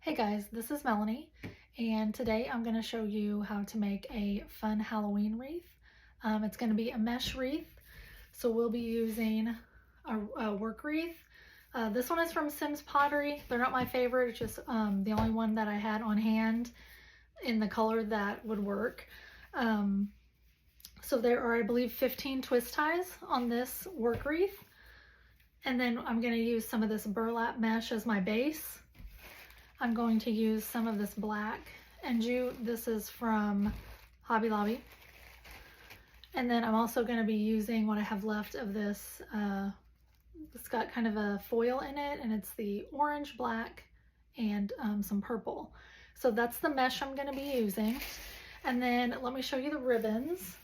Hey guys, this is Melanie, and today I'm going to show you how to make a fun Halloween wreath. It's going to be a mesh wreath, so we'll be using a work wreath. This one is from Sims Pottery. They're not my favorite, it's just the only one that I had on hand in the color that would work. So there are, I believe, 15 twist ties on this work wreath, and then I'm going to use some of this burlap mesh as my base. I'm going to use some of this black and jute. This is from Hobby Lobby. And then I'm also going to be using what I have left of this. It's got kind of a foil in it, and it's the orange, black, and some purple. So that's the mesh I'm going to be using. And then let me show you the ribbons.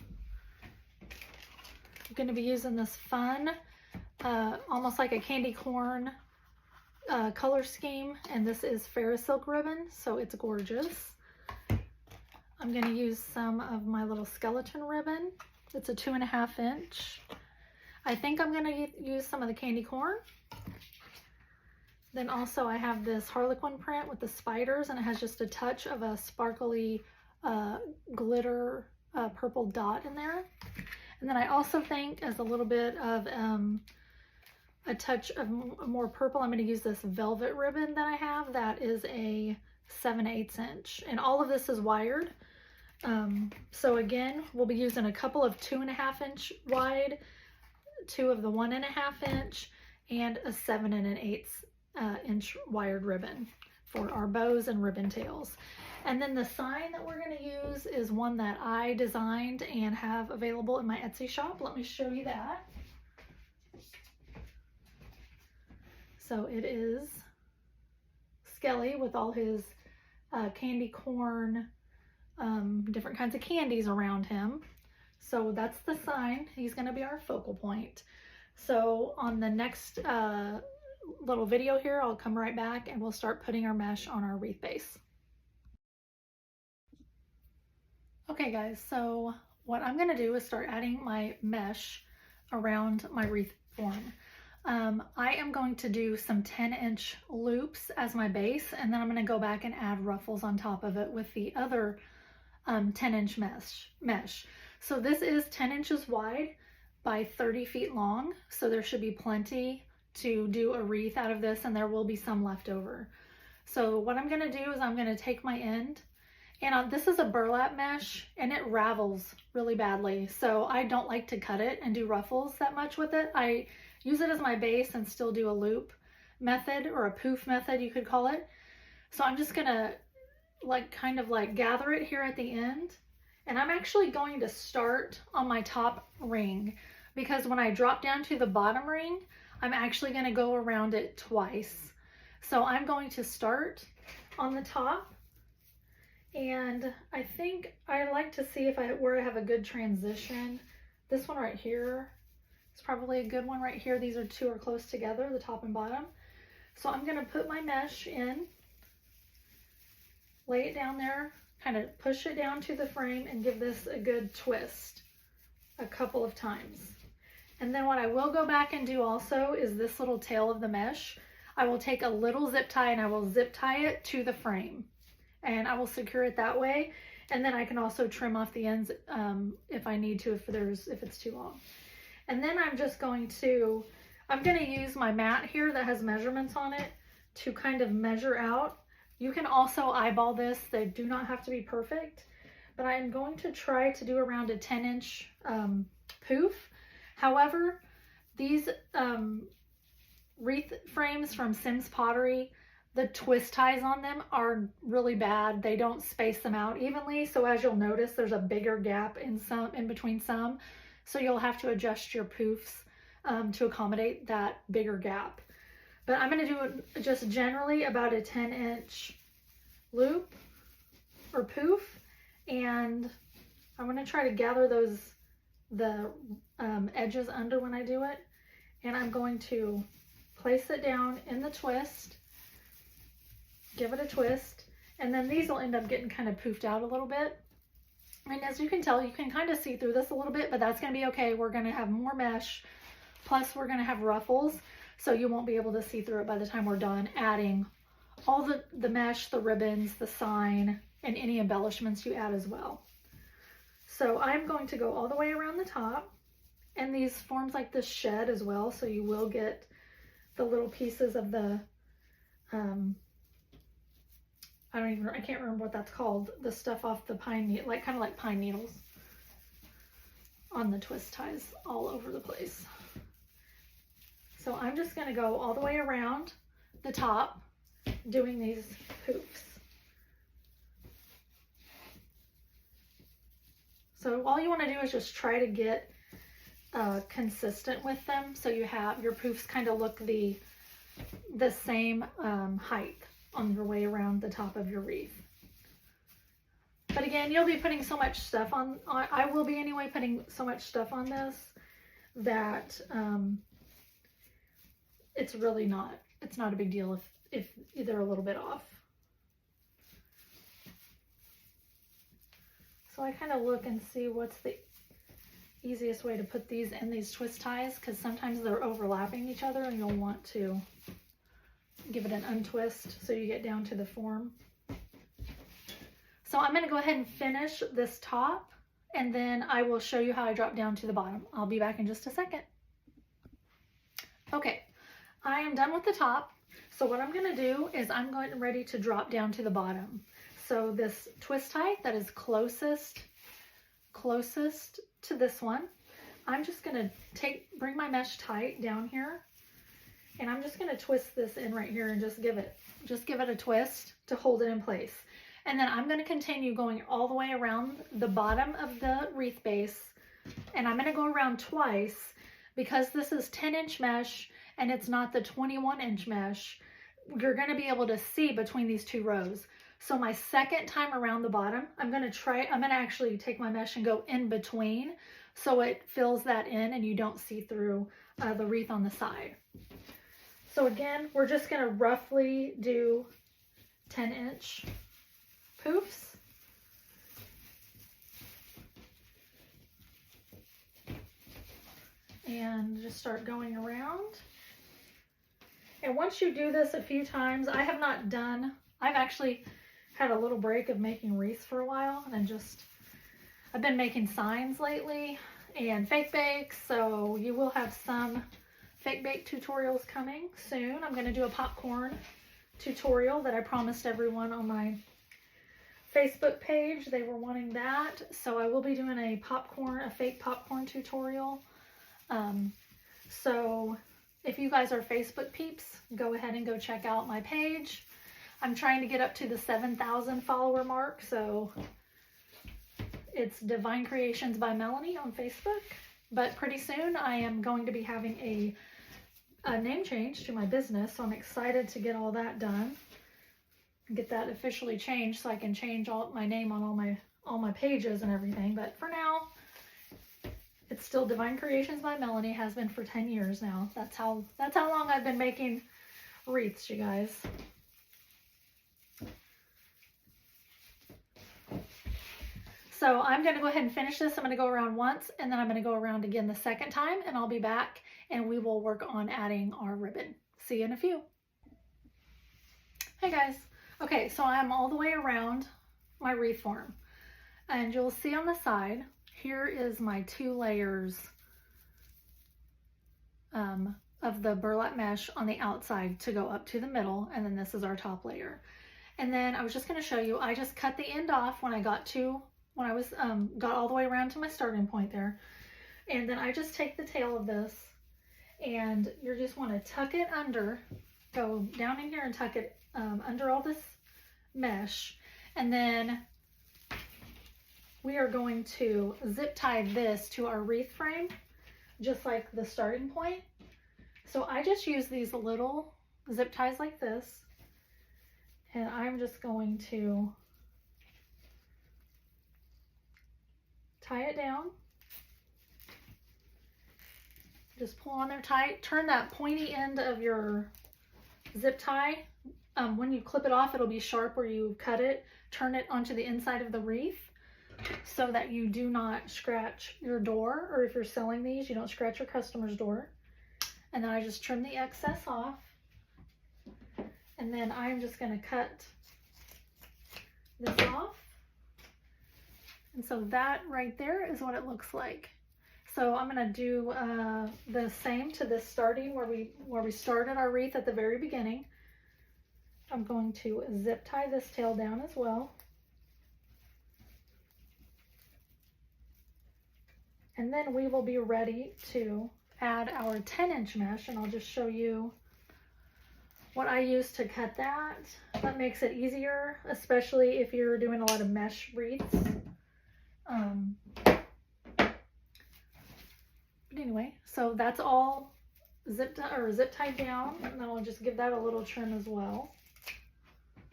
I'm going to be using this fun, almost like a candy corn color scheme, and this is Ferris silk ribbon, so it's gorgeous. I'm going to use some of my little skeleton ribbon. It's a 2.5 inch. I think I'm going to use some of the candy corn. Then also I have this Harlequin print with the spiders, and it has just a touch of a sparkly glitter purple dot in there. And then I also think, as a little bit of a touch of more purple, I'm going to use this velvet ribbon that I have. That is a 7/8 inch, and all of this is wired. So again, we'll be using a couple of 2.5 inch wide, 2 of the 1.5 inch, and a 7 1/8 inch wired ribbon for our bows and ribbon tails. And then the sign that we're going to use is one that I designed and have available in my Etsy shop. Let me show you that. So it is Skelly with all his candy corn, different kinds of candies around him. So that's the sign. He's going to be our focal point. So on the next little video here, I'll come right back and we'll start putting our mesh on our wreath base. Okay guys, so what I'm going to do is start adding my mesh around my wreath form. I am going to do some 10-inch loops as my base, and then I'm going to go back and add ruffles on top of it with the other 10-inch mesh. So this is 10 inches wide by 30 feet long, so there should be plenty to do a wreath out of this, and there will be some left over. So what I'm going to do is I'm going to take my end, and this is a burlap mesh, and it ravels really badly, so I don't like to cut it and do ruffles that much with it. I use it as my base and still do a loop method, or a poof method you could call it. So I'm just gonna kind of gather it here at the end, and I'm actually going to start on my top ring, because when I drop down to the bottom ring, I'm actually going to go around it twice. So I'm going to start on the top, and I think I like to see where I have a good transition. This one right here, it's probably a good one right here. These two are close together, the top and bottom. So I'm going to put my mesh in, lay it down there, kind of push it down to the frame, and give this a good twist a couple of times. And then what I will go back and do also is this little tail of the mesh. I will take a little zip tie and I will zip tie it to the frame, and I will secure it that way. And then I can also trim off the ends if I need to, if it's too long. And then I'm going to use my mat here that has measurements on it to kind of measure out. You can also eyeball this. They do not have to be perfect, but I'm going to try to do around a 10-inch poof. However, these wreath frames from Sims Pottery, the twist ties on them are really bad. They don't space them out evenly. So as you'll notice, there's a bigger gap in between some. So you'll have to adjust your poofs to accommodate that bigger gap. But I'm going to do it just generally about a 10-inch loop or poof, and I'm going to try to gather the edges under when I do it, and I'm going to place it down in the twist, give it a twist, and then these will end up getting kind of poofed out a little bit. And as you can tell, you can kind of see through this a little bit, but that's going to be okay. We're going to have more mesh, plus we're going to have ruffles, so you won't be able to see through it by the time we're done adding all the mesh, the ribbons, the sign, and any embellishments you add as well. So I'm going to go all the way around the top, and these forms like this shed as well, so you will get the little pieces of the, I can't remember what that's called, the stuff off the pine needle, like kind of like pine needles on the twist ties all over the place. So I'm just going to go all the way around the top doing these hoops. So all you want to do is just try to get consistent with them, so you have your poofs kind of look the same height on your way around the top of your wreath. But again, you'll be putting so much stuff on, I will be anyway, putting so much stuff on this that it's really not, it's not a big deal if they're a little bit off. So I kind of look and see what's the easiest way to put these in these twist ties, because sometimes they're overlapping each other and you'll want to give it an untwist so you get down to the form. So I'm going to go ahead and finish this top, and then I will show you how I drop down to the bottom. I'll be back in just a second. Okay, I am done with the top. So what I'm going to do is I'm going ready to drop down to the bottom. So this twist tie that is closest to this one, I'm just going to bring my mesh tight down here, and I'm just going to twist this in right here and just give it a twist to hold it in place. And then I'm going to continue going all the way around the bottom of the wreath base, and I'm going to go around twice because this is 10-inch mesh and it's not the 21-inch mesh. You're going to be able to see between these two rows. So my second time around the bottom, I'm going to actually take my mesh and go in between so it fills that in and you don't see through the wreath on the side. So again, we're just going to roughly do 10-inch poofs. And just start going around. And once you do this a few times, I've actually had a little break of making wreaths for a while, and I've been making signs lately and fake bakes, so you will have some fake bake tutorials coming soon. I'm going to do a popcorn tutorial that I promised everyone on my Facebook page. They were wanting that, so I will be doing a fake popcorn tutorial. So if you guys are Facebook peeps, go ahead and go check out my page. I'm trying to get up to the 7,000 follower mark, so it's Divine Creations by Melanie on Facebook. But pretty soon I am going to be having a name change to my business, so I'm excited to get all that done. Get that officially changed so I can change my name on all my pages and everything. But for now, it's still Divine Creations by Melanie. Has been for 10 years now. That's how long I've been making wreaths, you guys. So I'm going to go ahead and finish this. I'm going to go around once, and then I'm going to go around again the second time, and I'll be back and we will work on adding our ribbon. See you in a few. Hey guys. Okay, so I'm all the way around my wreath form, and you'll see on the side, here is my 2 layers of the burlap mesh on the outside to go up to the middle, and then this is our top layer. And then I was just going to show you, I just cut the end off when I got all the way around to my starting point there. And then I just take the tail of this, and you just want to tuck it under, go down in here and tuck it under all this mesh. And then we are going to zip tie this to our wreath frame, just like the starting point. So I just use these little zip ties like this, and I'm just going to tie it down. Just pull on there tight. Turn that pointy end of your zip tie. When you clip it off, it'll be sharp where you cut it. Turn it onto the inside of the wreath so that you do not scratch your door, or if you're selling these, you don't scratch your customer's door. And then I just trim the excess off. And then I'm just going to cut this off. And so that right there is what it looks like. So I'm going to do the same to this starting where we started our wreath at the very beginning. I'm going to zip tie this tail down as well. And then we will be ready to add our 10-inch mesh, and I'll just show you what I use to cut that. That makes it easier, especially if you're doing a lot of mesh wreaths. But anyway, so that's all zip tied down, and then I'll just give that a little trim as well.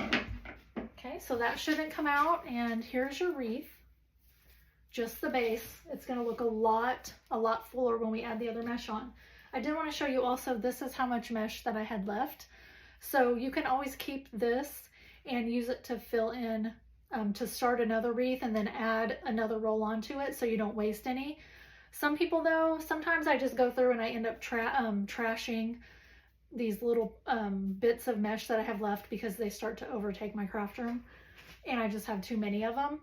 Okay, so that shouldn't come out, and here's your wreath. Just the base. It's going to look a lot fuller when we add the other mesh on. I did want to show you also, this is how much mesh that I had left. So you can always keep this and use it to fill in, to start another wreath and then add another roll onto it so you don't waste any. Some people though, sometimes I just go through and I end up trashing these little bits of mesh that I have left because they start to overtake my craft room and I just have too many of them.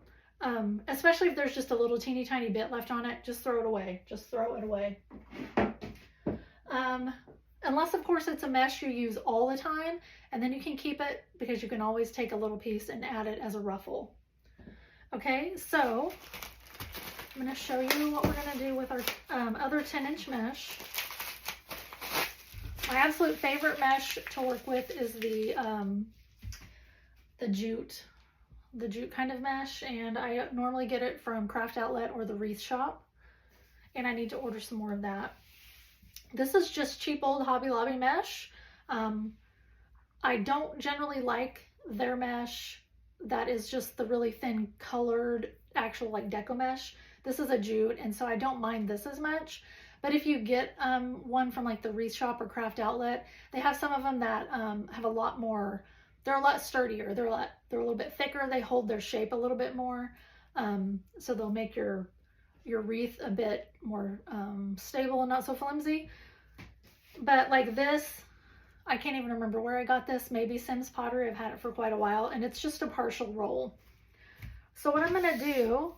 Especially if there's just a little teeny tiny bit left on it, just throw it away. Just throw it away. Unless of course it's a mesh you use all the time, and then you can keep it because you can always take a little piece and add it as a ruffle. Okay, so I'm going to show you what we're going to do with our other 10-inch mesh. My absolute favorite mesh to work with is the jute kind of mesh, and I normally get it from Craft Outlet or the Wreath Shop, and I need to order some more of that. This is just cheap old Hobby Lobby mesh. I don't generally like their mesh that is just the really thin colored actual like deco mesh. This is a jute, and so I don't mind this as much. But if you get one from like the Wreath Shop or Craft Outlet, they have some of them that have a lot more. They're a lot sturdier. They're a little bit thicker. They hold their shape a little bit more, so they'll make your wreath a bit more stable and not so flimsy. But like this, I can't even remember where I got this. Maybe Sims Pottery. I've had it for quite a while, and it's just a partial roll. So what I'm gonna do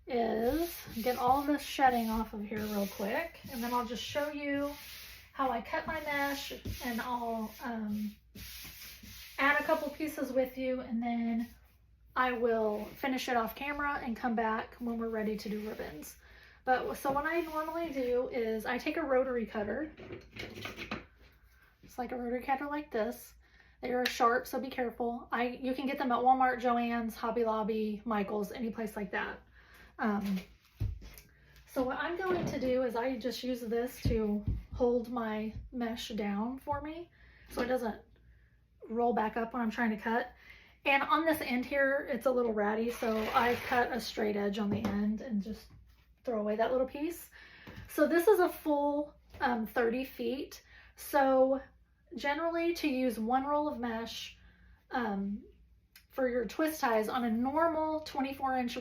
is get all of this shedding off of here real quick, and then I'll just show you how I cut my mesh, and I'll add a couple pieces with you, and then I will finish it off camera and come back when we're ready to do ribbons. But so what I normally do is I take a rotary cutter. It's like a rotary cutter like this. They are sharp, so be careful. You can get them at Walmart, Joann's, Hobby Lobby, Michael's, any place like that. So what I'm going to do is I just use this to hold my mesh down for me so it doesn't roll back up when I'm trying to cut. And on this end here, it's a little ratty, so I cut a straight edge on the end and just throw away that little piece. So this is a full 30 feet. So generally to use one roll of mesh for your twist ties on a normal 24-inch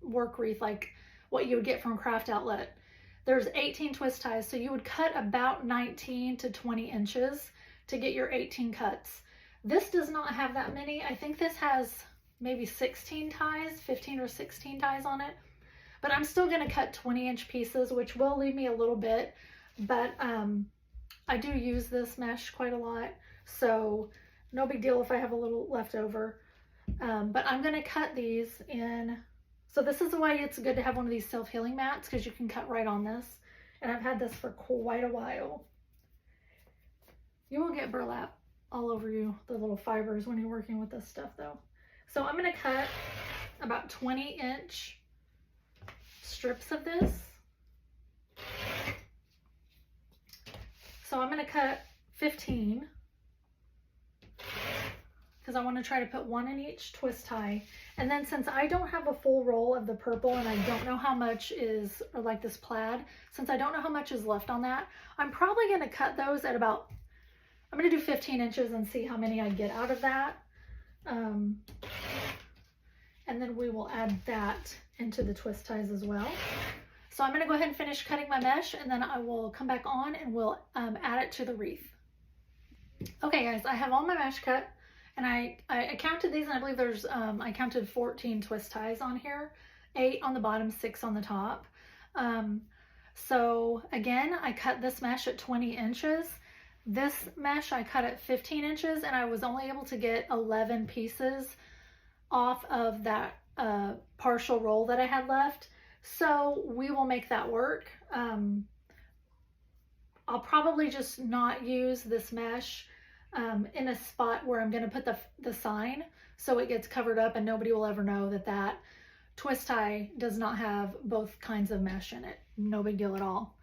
work wreath, like what you would get from Craft Outlet, there's 18 twist ties. So you would cut about 19 to 20 inches to get your 18 cuts. This does not have that many. I think this has maybe 16 ties, 15 or 16 ties on it. But I'm still going to cut 20-inch pieces, which will leave me a little bit. But I do use this mesh quite a lot, so no big deal if I have a little left over. But I'm going to cut these in. So this is why it's good to have one of these self-healing mats, because you can cut right on this. And I've had this for quite a while. You will get burlap all over you, the little fibers, when you're working with this stuff though. So I'm going to cut about 20-inch strips of this. So I'm going to cut 15 because I want to try to put one in each twist tie. And then since I don't have a full roll of the purple and I don't know how much is, or like this plaid, since I don't know how much is left on that, I'm probably going to cut those at about, I'm going to do 15 inches and see how many I get out of that. And then we will add that into the twist ties as well. So I'm going to go ahead and finish cutting my mesh, and then I will come back on and we'll add it to the wreath. Okay guys, I have all my mesh cut, and I counted these, and I believe there's, I counted 14 twist ties on here, 8 on the bottom, 6 on the top. So again, I cut this mesh at 20 inches. This mesh I cut at 15 inches, and I was only able to get 11 pieces off of that partial roll that I had left. So we will make that work. I'll probably just not use this mesh in a spot where I'm going to put the sign, so it gets covered up and nobody will ever know that that twist tie does not have both kinds of mesh in it. No big deal at all.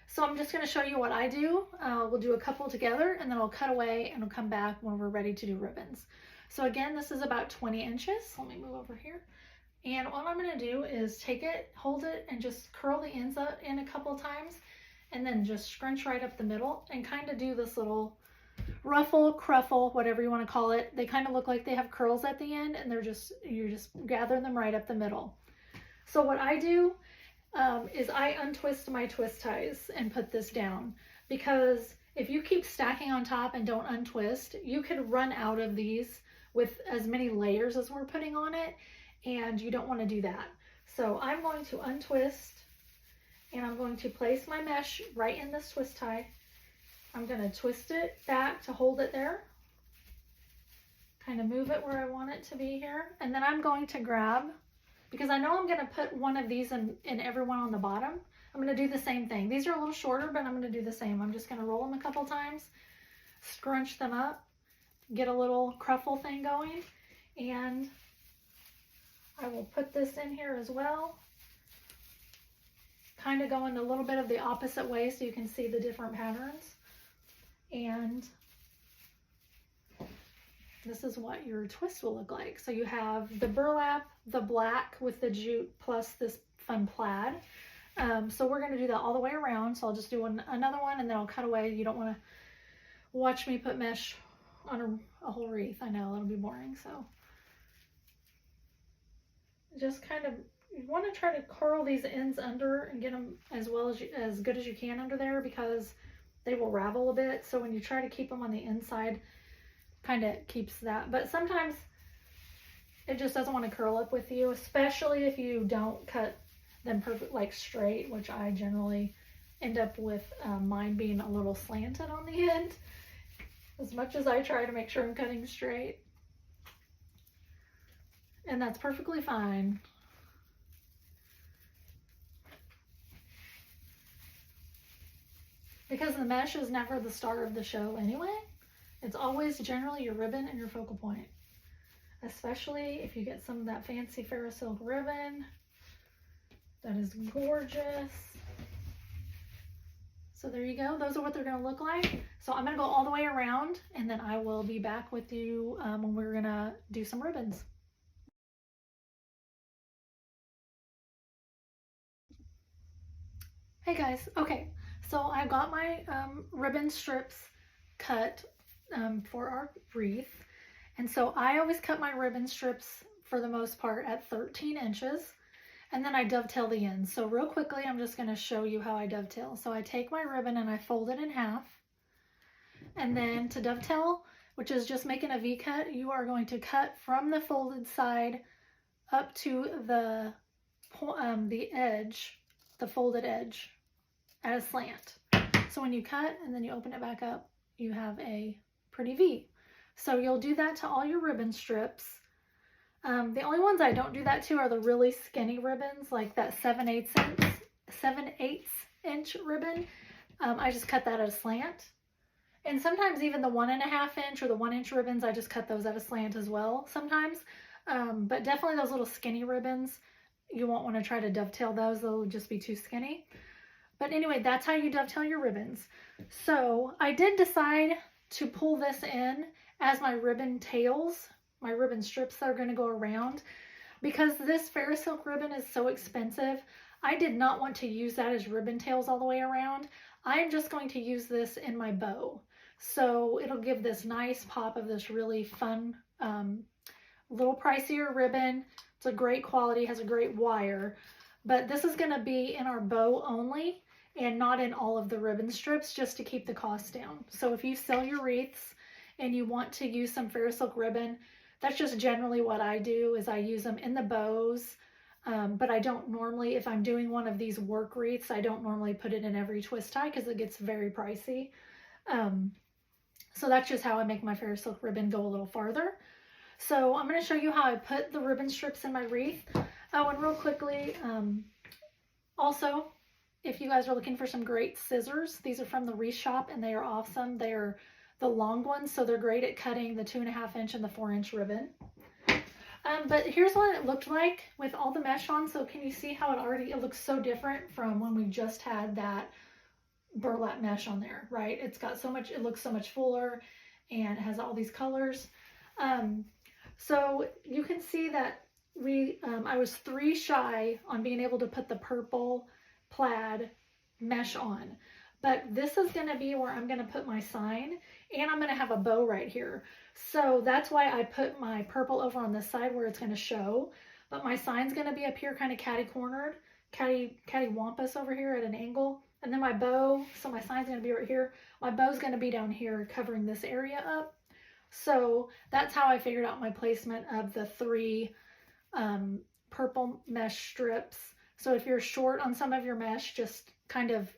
So I'm just going to show you what I do. We'll do a couple together, and then I'll cut away and we'll come back when we're ready to do ribbons. So again, this is about 20 inches. Let me move over here. And what I'm going to do is take it, hold it, and just curl the ends up in a couple times, and then just scrunch right up the middle and kind of do this little ruffle, cruffle, whatever you want to call it. They kind of look like they have curls at the end, and you're just gathering them right up the middle. So what I do is I untwist my twist ties and put this down, because if you keep stacking on top and don't untwist, you could run out of these with as many layers as we're putting on it, and you don't want to do that. So I'm going to untwist, and I'm going to place my mesh right in this twist tie. I'm going to twist it back to hold it there, kind of move it where I want it to be here, and then I'm going to grab, because I know I'm going to put one of these in every one on the bottom. I'm going to do the same thing. These are a little shorter, but I'm going to do the same. I'm just going to roll them a couple times, scrunch them up, get a little cruffle thing going, and I will put this in here as well. Kind of going a little bit of the opposite way so you can see the different patterns. And this is what your twist will look like. So you have the burlap, the black with the jute, plus this fun plaid. So we're going to do that all the way around. So I'll just do another one, and then I'll cut away. You don't want to watch me put mesh on a whole wreath. I know it'll be boring. So just kind of, you want to try to curl these ends under and get them as good as you can under there, because they will ravel a bit. So when you try to keep them on the inside, kind of keeps that. But sometimes it just doesn't want to curl up with you, especially if you don't cut them perfect, like straight, which I generally end up with mine being a little slanted on the end, as much as I try to make sure I'm cutting straight. And that's perfectly fine. Because the mesh is never the star of the show anyway. It's always generally your ribbon and your focal point. Especially if you get some of that fancy Ferrosilk ribbon. That is gorgeous. So there you go. Those are what they're going to look like. So I'm going to go all the way around, and then I will be back with you when we're going to do some ribbons. Hey guys, okay, so I got my ribbon strips cut for our wreath, and so I always cut my ribbon strips for the most part at 13 inches, and then I dovetail the ends. So real quickly, I'm just going to show you how I dovetail. So I take my ribbon and I fold it in half, and then to dovetail, which is just making a V-cut, you are going to cut from the folded side up to the edge, the folded edge, at a slant. So when you cut and then you open it back up, you have a pretty V. So you'll do that to all your ribbon strips. The only ones I don't do that to are the really skinny ribbons, like that 7/8 inch ribbon. I just cut that at a slant. And sometimes even the 1.5 inch or the 1 inch ribbons, I just cut those at a slant as well sometimes. But definitely those little skinny ribbons, you won't want to try to dovetail those. They'll just be too skinny. But anyway, that's how you dovetail your ribbons. So I did decide to pull this in as my ribbon tails, my ribbon strips that are going to go around, because this Ferrosilk ribbon is so expensive. I did not want to use that as ribbon tails all the way around. I'm just going to use this in my bow. So it'll give this nice pop of this really fun, little pricier ribbon. It's a great quality, has a great wire, but this is going to be in our bow only. and not in all of the ribbon strips, just to keep the cost down. So if you sell your wreaths and you want to use some Fairy Silk ribbon, that's just generally what I do, is I use them in the bows. But I don't normally, if I'm doing one of these work wreaths, I don't normally put it in every twist tie because it gets very pricey. So that's just how I make my Fairy Silk ribbon go a little farther. So I'm going to show you how I put the ribbon strips in my wreath. Oh, and real quickly, also, if you guys are looking for some great scissors, these are from the Wreath Shop and they are awesome. They are the long ones, so they're great at cutting the 2.5 inch and the 4 inch ribbon. But here's what it looked like with all the mesh on. So can you see how it looks so different from when we just had that burlap mesh on there, right? It's got so much, it looks so much fuller and it has all these colors. So you can see that I was 3 shy on being able to put the purple plaid mesh on. But this is going to be where I'm going to put my sign, and I'm going to have a bow right here. So that's why I put my purple over on this side where it's going to show. But my sign's going to be up here kind of catty-cornered, catty-wampus over here at an angle. And then my bow, so my sign's going to be right here. My bow's going to be down here covering this area up. So that's how I figured out my placement of the 3 purple mesh strips. So if you're short on some of your mesh, just kind of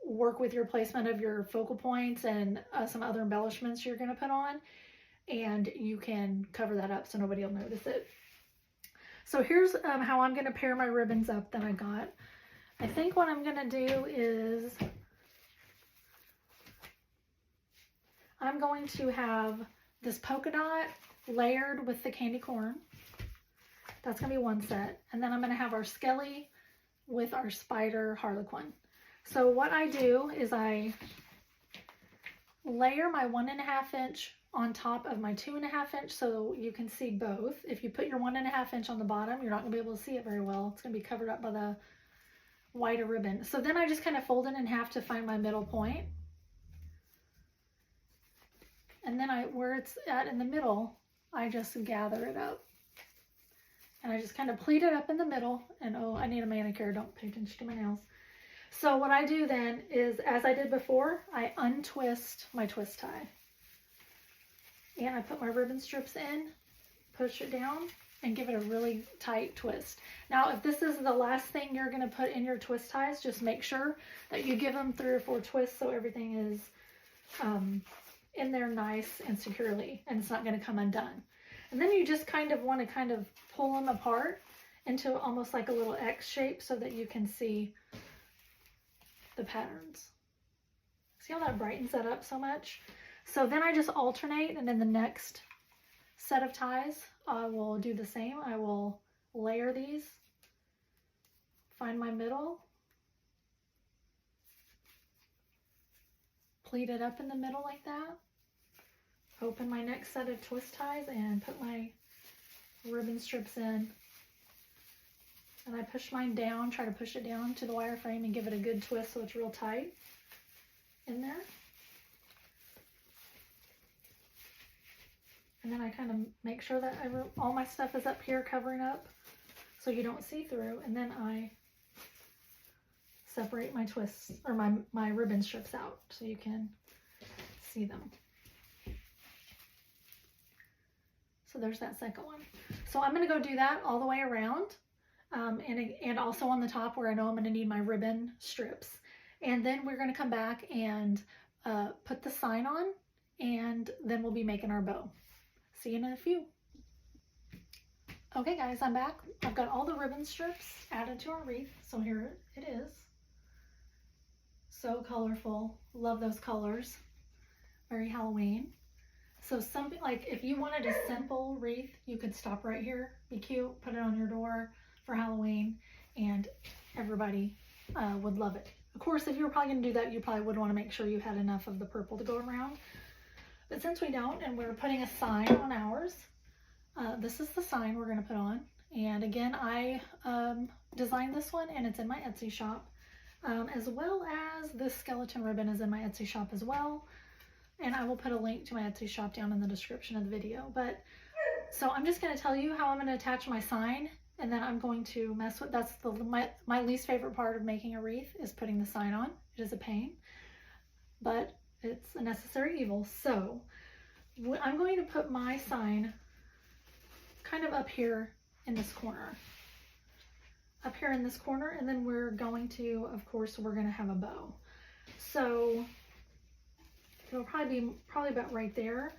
work with your placement of your focal points and some other embellishments you're going to put on, and you can cover that up so nobody will notice it. So here's how I'm going to pair my ribbons up that I got. I think what I'm going to do is I'm going to have this polka dot layered with the candy corn. That's going to be one set. And then I'm going to have our Skelly with our spider harlequin. So what I do is I layer my 1.5 inch on top of my 2.5 inch so you can see both. If you put your 1.5 inch on the bottom, you're not going to be able to see it very well. It's going to be covered up by the wider ribbon. So then I just kind of fold it in half to find my middle point. And then where it's at in the middle, I just gather it up. And I just kind of pleat it up in the middle. And oh, I need a manicure. Don't pay attention to my nails. So what I do then is, as I did before, I untwist my twist tie. And I put my ribbon strips in, push it down, and give it a really tight twist. Now, if this is the last thing you're going to put in your twist ties, just make sure that you give them 3 or 4 twists so everything is in there nice and securely, and it's not going to come undone. And then you just kind of want to kind of pull them apart into almost like a little X shape so that you can see the patterns. See how that brightens that up so much? So then I just alternate, and in the next set of ties, I will do the same. I will layer these, find my middle, pleat it up in the middle like that, open my next set of twist ties and put my ribbon strips in. And I push mine down, try to push it down to the wire frame and give it a good twist so it's real tight in there. And then I kind of make sure that all my stuff is up here covering up so you don't see through. And then I separate my twists, or my ribbon strips out so you can see them. So there's that second one. So I'm going to go do that all the way around. And also on the top where I know I'm going to need my ribbon strips. And then we're going to come back and put the sign on, and then we'll be making our bow. See you in a few. Okay guys, I'm back. I've got all the ribbon strips added to our wreath. So here it is. So colorful. Love those colors. Very Halloween. So something like if you wanted a simple wreath, you could stop right here. Be cute. Put it on your door for Halloween, and everybody would love it. Of course, if you were probably going to do that, you probably would want to make sure you had enough of the purple to go around. But since we don't, and we're putting a sign on ours, this is the sign we're going to put on. And again, I designed this one, and it's in my Etsy shop, as well as this skeleton ribbon is in my Etsy shop as well. And I will put a link to my Etsy shop down in the description of the video. But so I'm just going to tell you how I'm going to attach my sign, And then I'm going to mess with, that's my least favorite part of making a wreath is putting the sign on. It is a pain, but it's a necessary evil. So I'm going to put my sign kind of up here in this corner. Up here in this corner, and then we're going to, of course, we're going to have a bow. So it'll probably be about right there.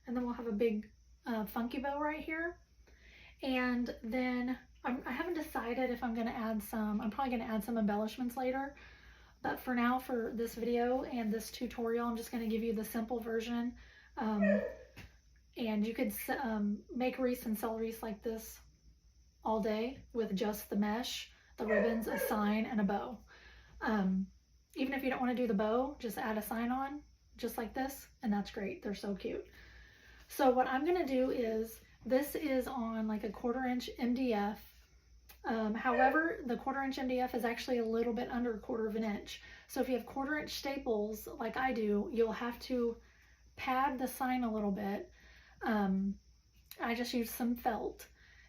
And then we'll have a big funky bow right here. And then I haven't decided if I'm going to add some, I'm probably going to add some embellishments later. But for now, for this video and this tutorial, I'm just going to give you the simple version. And you could make wreaths and sell wreaths like this all day with just the mesh, the ribbons, a sign, and a bow. Even if you don't want to do the bow, just add a sign on, just like this, and that's great. They're so cute. So what I'm going to do is, this is on like a 1/4 inch MDF. However, the 1/4 inch MDF is actually a little bit under 1/4 inch. So if you have 1/4 inch staples like I do, you'll have to pad the sign a little bit. I just used some felt,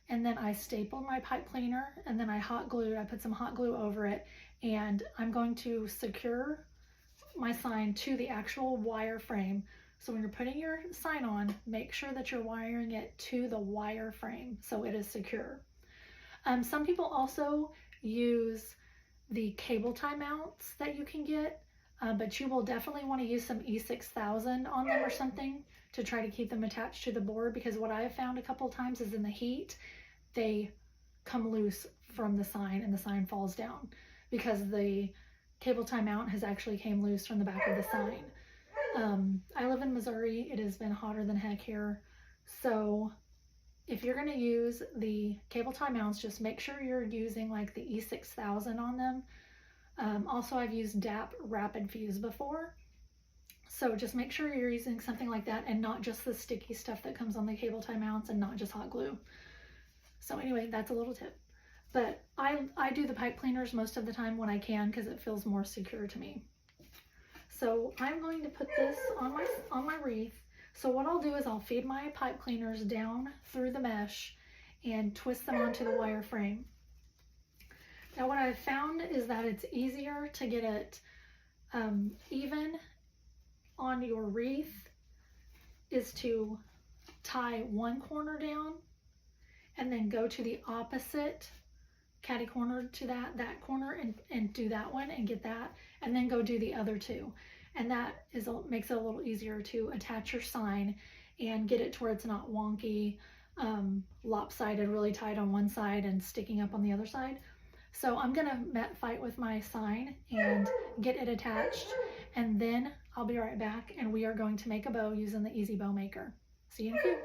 and then I stapled my pipe cleaner, and then I put some hot glue over it, and I'm going to secure my sign to the actual wire frame. So when you're putting your sign on, make sure that you're wiring it to the wire frame so it is secure. Some people also use the cable tie mounts that you can get, but you will definitely want to use some E6000 on them or something to try to keep them attached to the board, because what I have found a couple times is in the heat, they come loose from the sign and the sign falls down because the cable tie mount has actually came loose from the back of the sign. I live in Missouri. It has been hotter than heck here. So if you're going to use the cable tie mounts, just make sure you're using like the E6000 on them. Also, I've used DAP Rapid Fuse before. So just make sure you're using something like that and not just the sticky stuff that comes on the cable tie mounts, and not just hot glue. So anyway, that's a little tip. But I do the pipe cleaners most of the time when I can, because it feels more secure to me. So I'm going to put this on my wreath. So what I'll do is I'll feed my pipe cleaners down through the mesh and twist them onto the wire frame. Now what I've found is that it's easier to get it even on your wreath is to tie one corner down and then go to the opposite catty corner to that corner and do that one and get that, and then go do the other two. And that makes it a little easier to attach your sign and get it to where it's not wonky, lopsided, really tight on one side and sticking up on the other side. So I'm gonna fight with my sign and get it attached, and then I'll be right back, and we are going to make a bow using the Easy Bow Maker. See you in a few.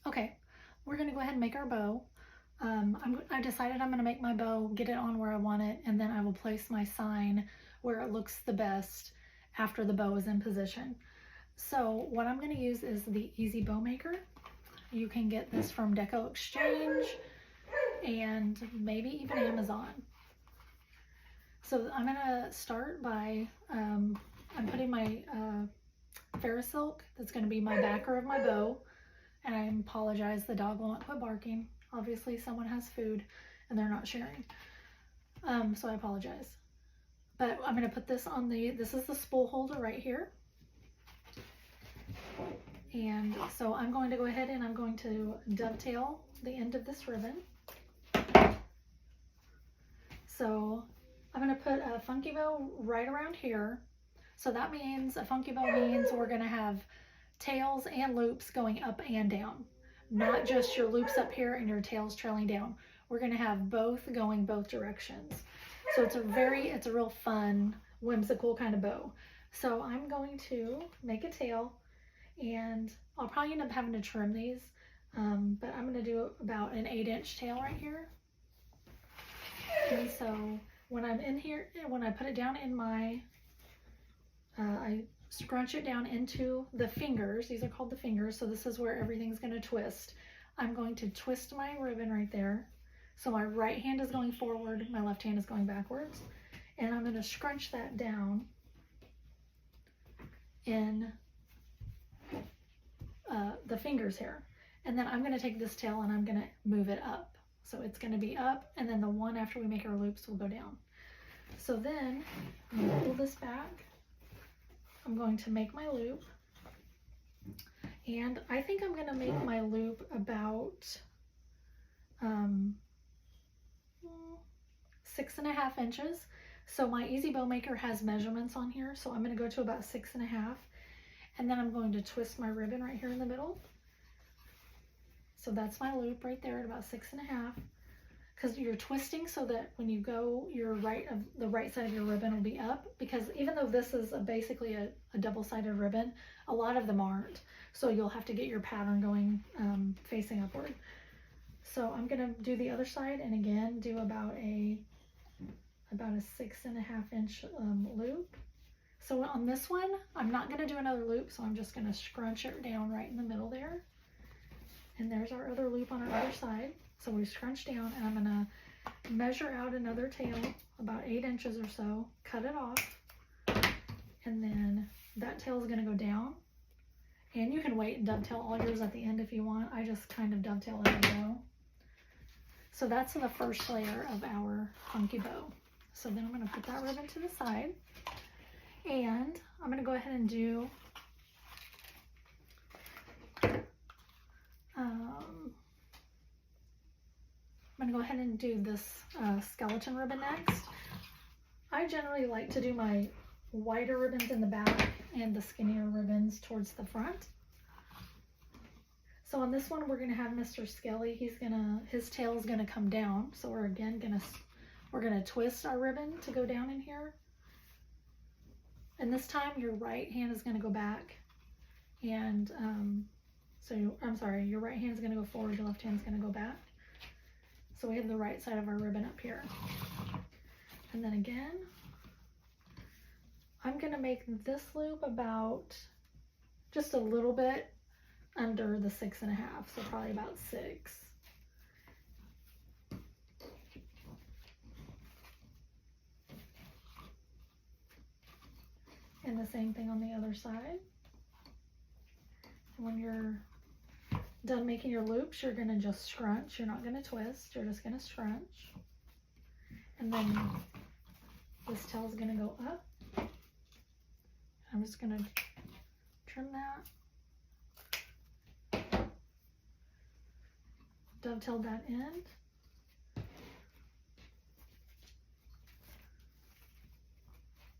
Okay, we're gonna go ahead and make our bow. I decided I'm gonna make my bow, get it on where I want it, and then I will place my sign where it looks the best after the bow is in position. So what I'm gonna use is the Easy Bow Maker. You can get this from Deco Exchange and maybe even Amazon. So I'm gonna start by, I'm putting my Ferris silk, that's gonna be my backer of my bow. And I apologize, the dog won't quit barking. Obviously someone has food and they're not sharing. So I apologize. But I'm gonna put this on this is the spool holder right here. And so I'm going to go ahead and I'm going to dovetail the end of this ribbon. So I'm gonna put a funky bow right around here. So that means, a funky bow means we're gonna have tails and loops going up and down, not just your loops up here and your tails trailing down. We're going to have both going both directions. So it's a real fun, whimsical kind of bow. So I'm going to make a tail, and I'll probably end up having to trim these, but I'm going to do about an 8-inch tail right here. And so when I'm in here, when I put it down in my, I scrunch it down into the fingers. These are called the fingers. So this is where everything's going to twist. I'm going to twist my ribbon right there. So my right hand is going forward, my left hand is going backwards. And I'm going to scrunch that down in the fingers here. And then I'm going to take this tail and I'm going to move it up. So it's going to be up, and then the one after we make our loops will go down. So then I'm going to pull this back. I'm going to make my loop. And I think I'm going to make my loop about 6.5 inches. So my Easy Bow Maker has measurements on here. So I'm going to go to about 6.5. And then I'm going to twist my ribbon right here in the middle. So that's my loop right there at about 6.5. Because you're twisting so that when you go, the right side of your ribbon will be up. Because even though this is basically a double-sided ribbon, a lot of them aren't. So you'll have to get your pattern going facing upward. So I'm gonna do the other side, and again do about a 6.5 inch loop. So on this one, I'm not gonna do another loop, so I'm just gonna scrunch it down right in the middle there. And there's our other loop on our other side. So we scrunch down, and I'm gonna measure out another tail, about 8 inches or so, cut it off, and then that tail is gonna go down. And you can wait and dovetail all yours at the end if you want. I just kind of dovetail as I go. So that's the first layer of our funky bow. So then I'm gonna put that ribbon to the side, and I'm gonna go ahead and do this skeleton ribbon next. I generally like to do my wider ribbons in the back and the skinnier ribbons towards the front. So on this one, we're gonna have Mr. Skelly. His tail is gonna come down. So we're gonna twist our ribbon to go down in here. And this time your right hand is gonna go back, and your right hand is gonna go forward, your left hand is gonna go back. So we have the right side of our ribbon up here. And then again, I'm gonna make this loop about just a little bit under the 6.5, so probably about 6. And the same thing on the other side. When you're done making your loops, you're gonna just scrunch. You're not gonna twist, you're just gonna scrunch. And then this tail is gonna go up. I'm just gonna trim that. Dovetail that end.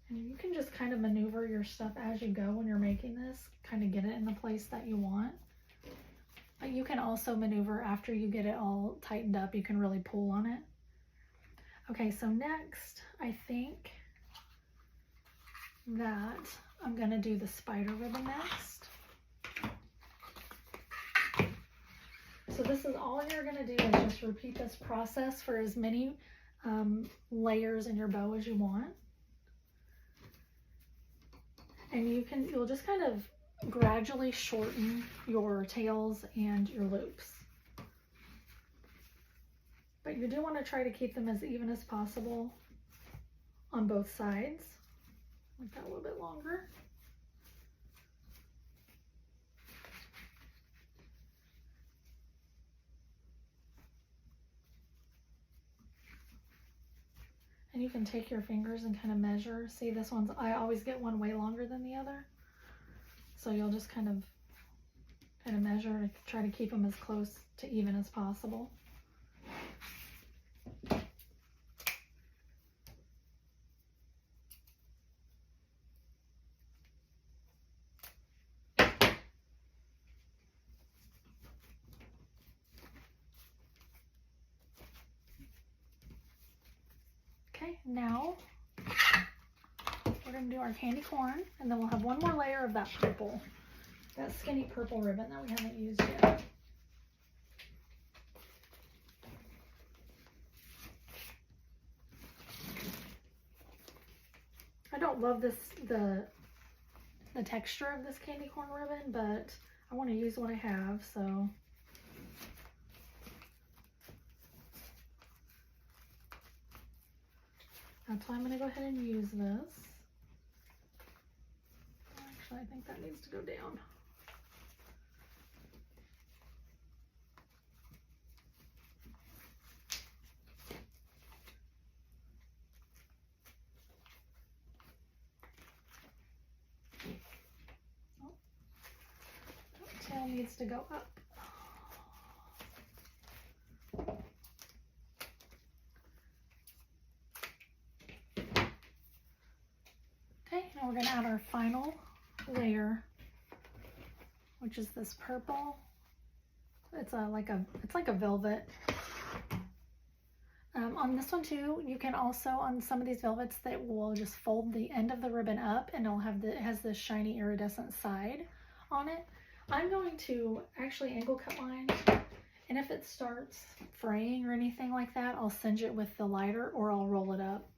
And you can just kind of maneuver your stuff as you go when you're making this, kind of get it in the place that you want. But you can also maneuver after you get it all tightened up. You can really pull on it. Okay, so next, I think that I'm gonna do the spider ribbon next. So this is all you're gonna do is just repeat this process for as many layers in your bow as you want. And you'll just kind of gradually shorten your tails and your loops. But you do want to try to keep them as even as possible on both sides. Make that a little bit longer. And you can take your fingers and kind of measure. See, this one's, I always get one way longer than the other. So you'll just kind of measure to try to keep them as close to even as possible. Okay, now we're going to do our candy corn, and then we'll have one more layer of that purple, that skinny purple ribbon that we haven't used yet. I don't love the texture of this candy corn ribbon, but I want to use what I have, so that's why I'm going to go ahead and use this. Actually, I think that needs to go down. tail needs to go up. Okay, now we're going to add our final layer, which is this purple. It's like a velvet. On this one too, you can also, on some of these velvets, that will just fold the end of the ribbon up, and it has this shiny iridescent side on it. I'm going to actually angle cut mine, and if it starts fraying or anything like that, I'll singe it with the lighter, or I'll roll it up.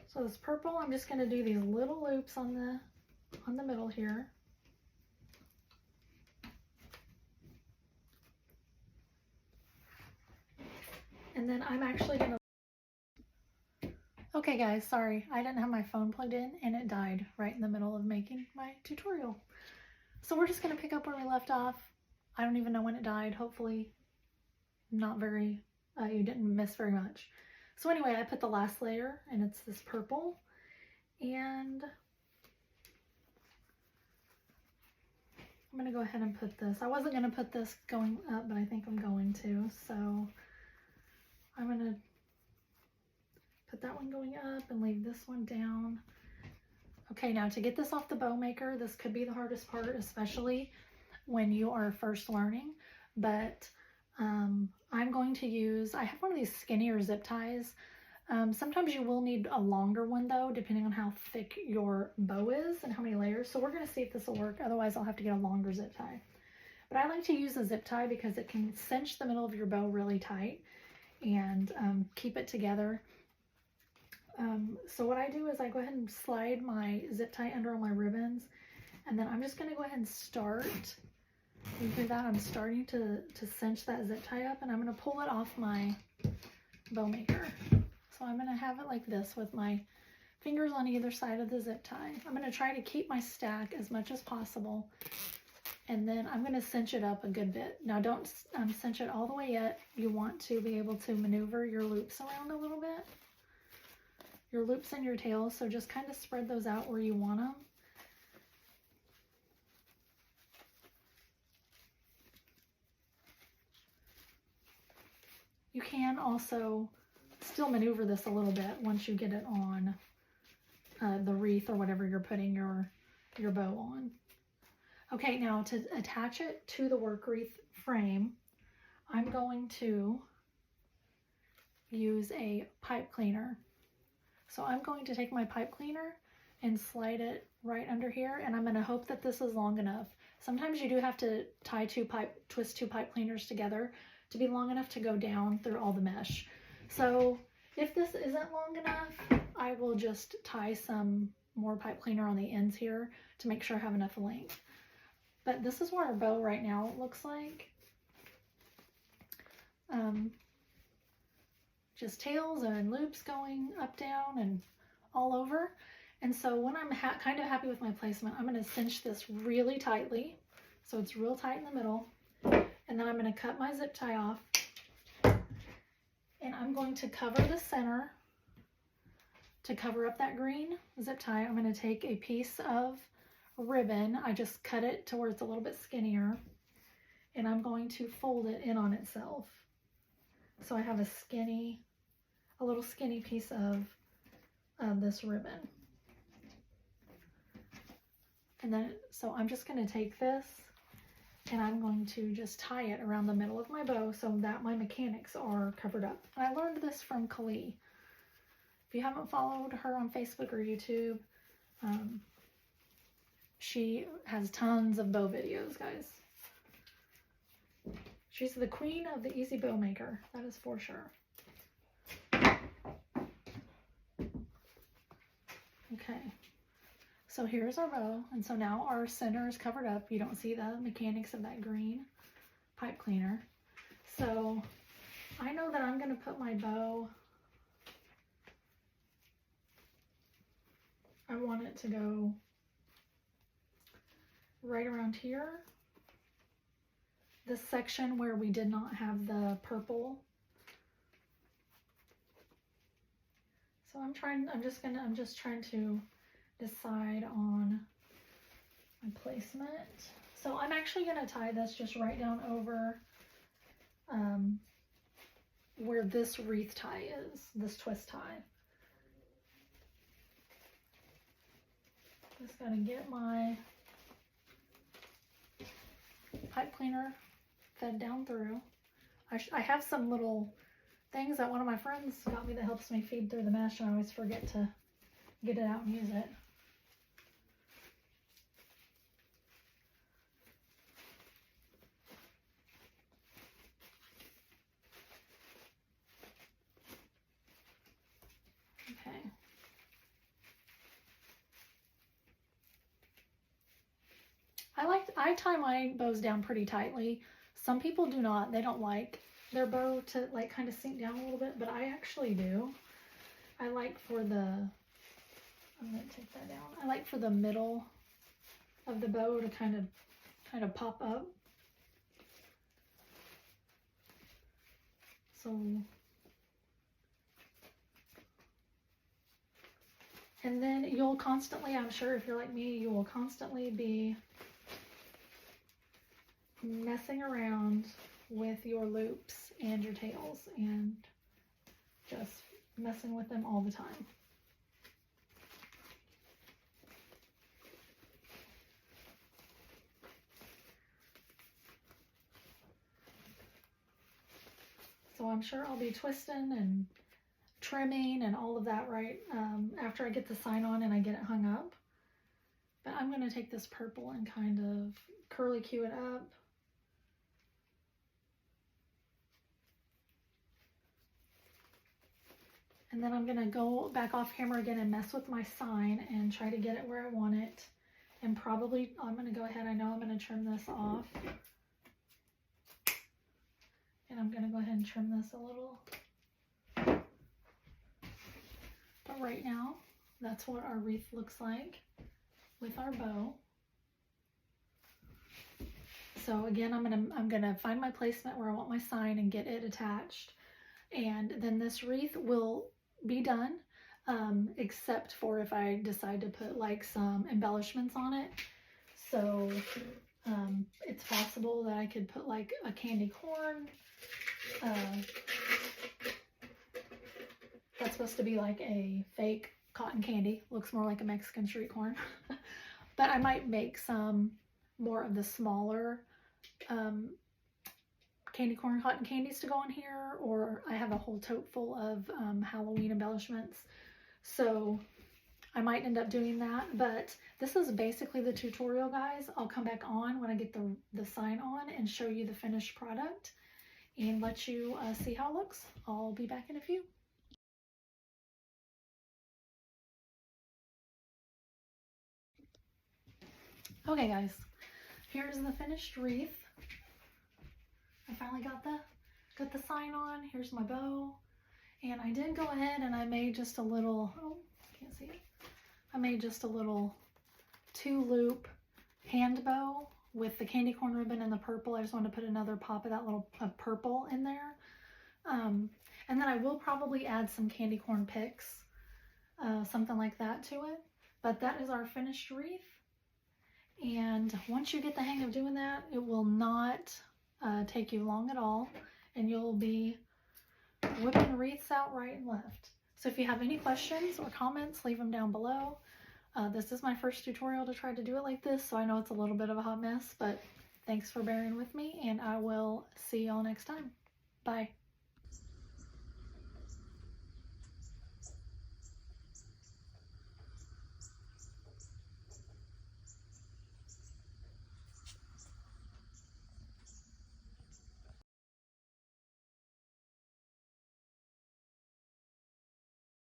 So this purple, I'm just going to do these little loops on the middle here. And then I'm actually going to... Okay guys, sorry, I didn't have my phone plugged in and it died right in the middle of making my tutorial. So we're just going to pick up where we left off. I don't even know when it died. Hopefully not very, you didn't miss very much. So anyway, I put the last layer, and it's this purple, and I'm going to go ahead and put this. I wasn't going to put this going up, but I think I'm going to. So I'm going to put that one going up and leave this one down. Okay, now to get this off the bow maker, this could be the hardest part, especially when you are first learning, but I'm going to use, I have one of these skinnier zip ties. Sometimes you will need a longer one though, depending on how thick your bow is and how many layers. So we're going to see if this will work. Otherwise, I'll have to get a longer zip tie. But I like to use a zip tie because it can cinch the middle of your bow really tight and keep it together. So what I do is I go ahead and slide my zip tie under all my ribbons, and then I'm just going to go ahead and start. You hear that? I'm starting to cinch that zip tie up, and I'm going to pull it off my bow maker. So I'm going to have it like this with my fingers on either side of the zip tie. I'm going to try to keep my stack as much as possible, and then I'm going to cinch it up a good bit. Now don't cinch it all the way yet. You want to be able to maneuver your loops around a little bit. Your loops and your tails, so just kind of spread those out where you want them. You can also still maneuver this a little bit once you get it on the wreath or whatever you're putting your bow on. Okay, now to attach it to the work wreath frame, I'm going to use a pipe cleaner. So I'm going to take my pipe cleaner and slide it right under here, and I'm going to hope that this is long enough. Sometimes you do have to twist two pipe cleaners together to be long enough to go down through all the mesh. So if this isn't long enough, I will just tie some more pipe cleaner on the ends here to make sure I have enough length. But this is what our bow right now looks like. Just tails and loops going up, down, and all over. And so when I'm kind of happy with my placement, I'm going to cinch this really tightly, so it's real tight in the middle. And then I'm going to cut my zip tie off, and I'm going to cover the center to cover up that green zip tie. I'm going to take a piece of ribbon. I just cut it to where it's a little bit skinnier, and I'm going to fold it in on itself. So I have a little skinny piece of this ribbon. And then, so I'm just going to take this and I'm going to just tie it around the middle of my bow so that my mechanics are covered up. And I learned this from Kali. If you haven't followed her on Facebook or YouTube, she has tons of bow videos, guys. She's the queen of the easy bow maker, that is for sure. Okay, so here's our bow, and so now our center is covered up. You don't see the mechanics of that green pipe cleaner. So I know that I'm going to put my bow, I want it to go right around here. this section where we did not have the purple. So I'm just trying to decide on my placement. So I'm actually gonna tie this just right down over where this wreath tie is, this twist tie. Just gotta get my pipe cleaner fed down through. I have some little things that one of my friends got me that helps me feed through the mesh, and I always forget to get it out and use it. Okay. I tie my bows down pretty tightly. Some people do not. They don't like their bow to like kind of sink down a little bit, but I actually do. I like for the, I'm going to take that down. I like for the middle of the bow to kind of pop up. So, and then you'll constantly, I'm sure if you're like me, you will constantly be messing around with your loops and your tails and just messing with them all the time. So I'm sure I'll be twisting and trimming and all of that right after I get the sign on and I get it hung up. But I'm going to take this purple and kind of curly cue it up. And then I'm going to go back off camera again and mess with my sign and try to get it where I want it. And probably, I'm going to go ahead, I know I'm going to trim this off. And I'm going to go ahead and trim this a little. But right now, that's what our wreath looks like with our bow. So again, I'm gonna find my placement where I want my sign and get it attached. And then this wreath will be done, except for if I decide to put like some embellishments on it. So it's possible that I could put like a candy corn. That's supposed to be like a fake cotton candy. Looks more like a Mexican street corn. But I might make some more of the smaller candy corn cotton candies to go in here, or I have a whole tote full of Halloween embellishments. So I might end up doing that, but this is basically the tutorial, guys. I'll come back on when I get the sign on and show you the finished product and let you see how it looks. I'll be back in a few. Okay guys, here's the finished wreath. I finally got the sign on. Here's my bow. And I did go ahead and I made just a little, oh, can't see it. I made just a little 2-loop hand bow with the candy corn ribbon and the purple. I just wanted to put another pop of that little purple in there. And then I will probably add some candy corn picks, something like that to it. But that is our finished wreath. And once you get the hang of doing that, it will not take you long at all, and you'll be whipping wreaths out right and left. So if you have any questions or comments, leave them down below. This is my first tutorial to try to do it like this, so I know it's a little bit of a hot mess, but thanks for bearing with me, and I will see y'all next time. Bye.